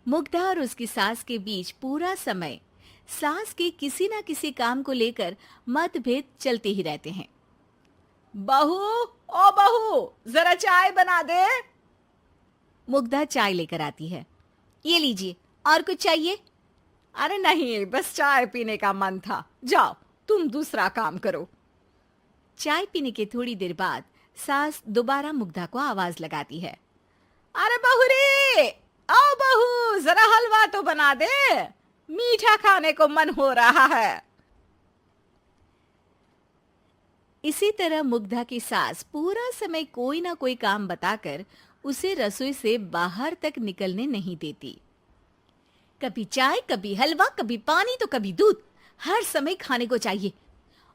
मुग्धा और उसकी सास के बीच पूरा समय सास के किसी न किसी काम को लेकर मतभेद चलते ही रहते हैं। बहू, ओ बहू, जरा चाय बना दे। मुग्धा चाय लेकर आती है। ये लीजिए, और कुछ चाहिए? अरे नहीं, बस चाय पीने का मन था। जाओ, तुम दूसरा काम करो। चाय पीने के थोड़ी देर बाद सास दोबारा मुग्धा को आवाज लगाती है। अरे बहू रे, आओ बहू, जरा हलवा तो बना दे, मीठा खाने को मन हो रहा है। इसी तरह मुग्धा की सास पूरा समय कोई ना कोई काम बताकर उसे रसोई से बाहर तक निकलने नहीं देती। कभी चाय, कभी हलवा, कभी पानी तो कभी दूध, हर समय खाने को चाहिए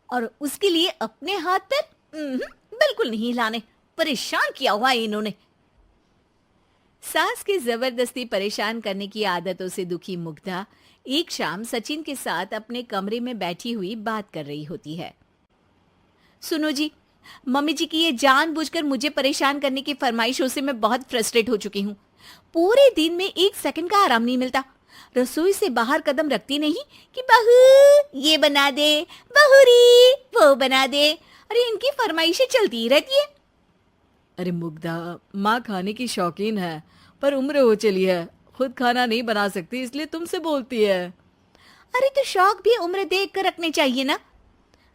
और उसके लिए अपने हाथ पैर बिल्कुल नहीं हिलाने। परेशान किया हुआ है इन्होंने। सास की जबरदस्ती परेशान करने की आदतों से दुखी मुग्धा एक शाम सचिन के साथ अपने कमरे में बैठी हुई बात कर रही होती है। सुनो जी, मम्मी जी की ये जानबूझकर मुझे परेशान करने की फरमाइशों से मैं बहुत फ्रस्ट्रेट हो चुकी हूँ। पूरे दिन में एक सेकंड का आराम नहीं मिलता। रसोई से बाहर कदम रखती नहीं कि बहू ये बना दे, बहुरी वो बना दे। अरे इनकी फरमाइशें चलती ही रहती है। अरे मुग्धा, माँ खाने की शौकीन है, पर उम्र हो चली है, खुद खाना नहीं बना सकती, इसलिए तुमसे बोलती है। अरे तो शौक भी उम्र देख कर रखने चाहिए ना।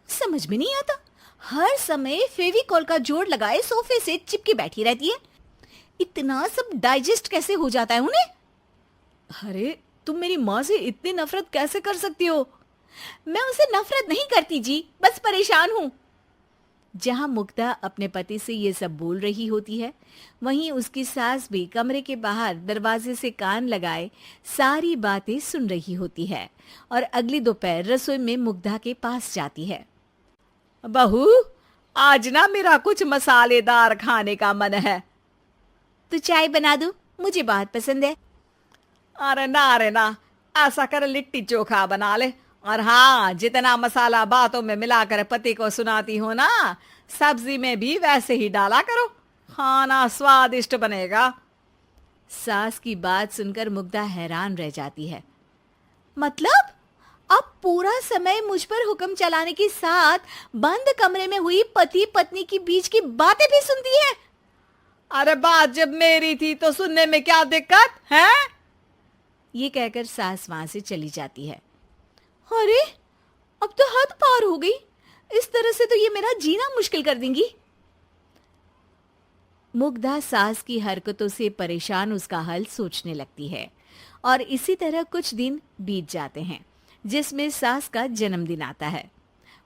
समझ में नहीं आता, हर समय फेविकॉल का जोड़ लगाए सोफे से चिपकी बैठी रहती है। इतना सब डाइजेस्ट कैसे हो जाता है उन्हें? अरे तुम मेरी माँ से इतनी नफरत कैसे कर सकती हो? मैं उनसे नफरत नहीं करती जी, बस परेशान हूँ। जहां मुग्धा अपने पति से ये सब बोल रही होती है, वहीं उसकी सास भी कमरे के बाहर दरवाजे से कान लगाए सारी बातें सुन रही होती है और अगली दोपहर रसोई में मुग्धा के पास जाती है। बहू, आज ना मेरा कुछ मसालेदार खाने का मन है। तो चाय बना दूं? मुझे बहुत पसंद है। अरे ना, ऐसा कर लिट्टी चोखा बना ले। और हाँ, जितना मसाला बातों में मिलाकर पति को सुनाती हो ना, सब्जी में भी वैसे ही डाला करो, खाना स्वादिष्ट बनेगा। सास की बात सुनकर मुग्धा हैरान रह जाती है। मतलब अब पूरा समय मुझ पर हुक्म चलाने के साथ बंद कमरे में हुई पति पत्नी की बीच की बातें भी सुनती है? अरे बात जब मेरी थी तो सुनने में क्या दिक्कत है? ये कहकर सास वहां से चली जाती है। अरे अब तो हद पार हो गई। इस तरह से तो ये मेरा जीना मुश्किल कर देंगी। मुग्धा सास की हरकतों से परेशान उसका हल सोचने लगती है और इसी तरह कुछ दिन बीत जाते हैं, जिसमें सास का जन्मदिन आता है।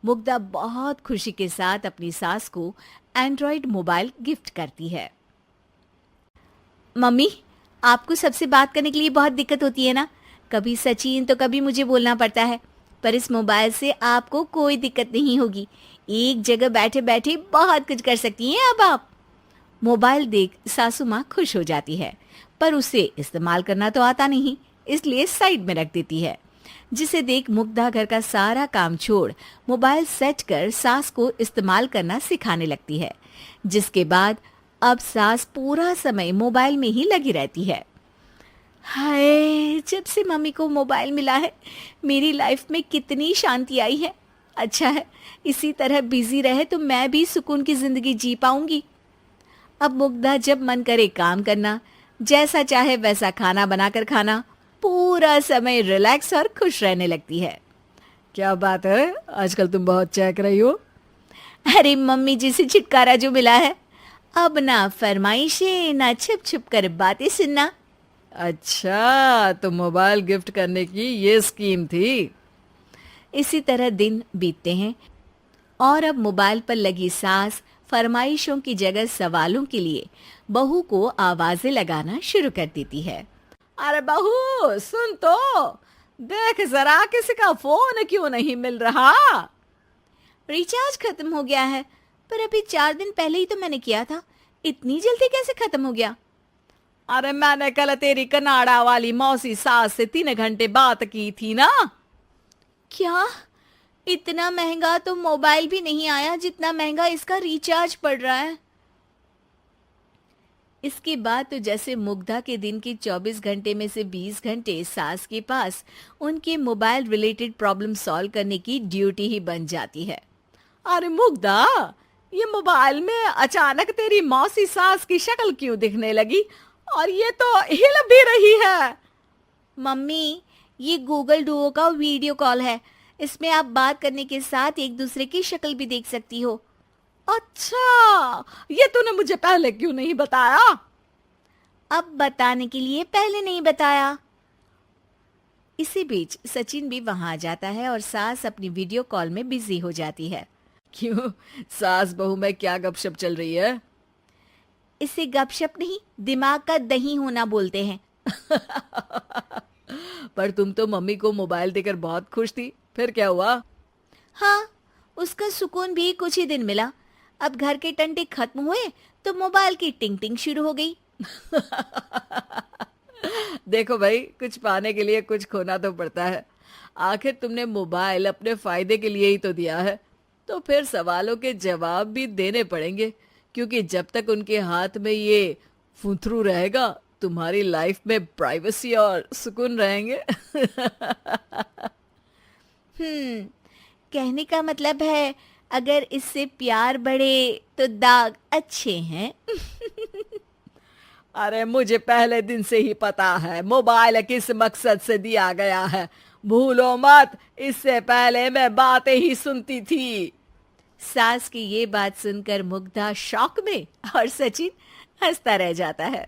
मुग्धा बहुत खुशी के साथ अपनी सास को एंड्रॉयड मोबाइल गिफ्ट करती है। मम्मी, आपको सबसे बात करने के लिए बहुत दिक्कत होती है ना? कभी सचिन तो कभी मुझे बोलना पड़ता है, पर इस मोबाइल से आपको कोई दिक्कत नहीं होगी। एक जगह बैठे बैठे बहुत कुछ कर सकती हैं अब आप। मोबाइल देख सासू माँ खुश हो जाती है, पर उसे इस्तेमाल करना तो आता नहीं, इसलिए साइड में रख देती है। जिसे देख मुग्धा घर का सारा काम छोड़ मोबाइल सेट कर सास को इस्तेमाल करना सिखाने लगती है, जिसके बाद अब सास पूरा समय मोबाइल में ही लगी रहती है। हाय, जब से मम्मी को मोबाइल मिला है मेरी लाइफ में कितनी शांति आई है। अच्छा है, इसी तरह बिजी रहे तो मैं भी सुकून की जिंदगी जी पाऊंगी। अब मुग्धा जब मन करे काम करना, जैसा चाहे वैसा खाना बनाकर खाना, पूरा समय रिलैक्स और खुश रहने लगती है। क्या बात है, आजकल तुम बहुत चहक रही हो। अरे मम्मी जी से छुटकारा जो मिला है, अब ना फरमाइशें ना छुप छुप कर बातें सुनना। अच्छा, तो मोबाइल गिफ्ट करने की ये स्कीम थी। इसी तरह दिन बीतते हैं और अब मोबाइल पर लगी सास फरमाइशों की जगह सवालों के लिए बहू को आवाजें लगाना शुरू कर देती है। अरे बहू सुन तो, देख जरा किसी का फोन क्यों नहीं मिल रहा? रिचार्ज खत्म हो गया है, पर अभी 4 दिन पहले ही तो मैंने किया था। इतनी जल्दी कैसे खत्म हो गया? अरे मैंने कल तेरी कनाडा वाली मौसी सास से 3 घंटे बात की थी ना। क्या? इतना महंगा तो मोबाइल भी नहीं आया जितना महंगा इसका रिचार्ज पड़ रहा है। इसके बाद तो जैसे मुग्धा के दिन के 24 घंटे में से 20 घंटे सास के पास उनके मोबाइल रिलेटेड प्रॉब्लम सॉल्व करने की ड्यूटी ही बन जाती है। अरे मुग्धा, ये मोबाइल में अचानक तेरी मौसी सास की शक्ल क्यों दिखने लगी? और ये तो हिल भी रही है। मम्मी, ये गूगल डुओ का वीडियो कॉल है। इसमें आप बात करने के साथ एक दूसरे की शक्ल भी देख सकती हो। अच्छा, ये तूने मुझे पहले क्यों नहीं बताया? अब बताने के लिए पहले नहीं बताया। इसी बीच सचिन भी वहां आ जाता है और सास अपनी वीडियो कॉल में बिजी हो जाती है। क्यों, सास बहू में क्या गपशप चल रही है? इसे गपशप नहीं, दिमाग का दही होना बोलते हैं। पर तुम तो मम्मी को मोबाइल देकर बहुत खुश थी, फिर क्या हुआ? हाँ, उसका सुकून भी कुछ ही दिन मिला। अब घर के टंटे खत्म हुए तो मोबाइल की टिंग टिंग शुरू हो गई। देखो भाई, कुछ पाने के लिए कुछ खोना तो पड़ता है। आखिर तुमने मोबाइल अपने फायदे के लिए ही तो दिया है, तो फिर सवालों के जवाब भी देने पड़ेंगे, क्योंकि जब तक उनके हाथ में ये फुंथरू रहेगा, तुम्हारी लाइफ में प्राइवेसी और सुकून रहेंगे। कहने का मतलब है अगर इससे प्यार बढ़े तो दाग अच्छे हैं। अरे मुझे पहले दिन से ही पता है मोबाइल किस मकसद से दिया गया है। भूलो मत, इससे पहले मैं बातें ही सुनती थी। सास की ये बात सुनकर मुग्धा शॉक में और सचिन हंसता रह जाता है।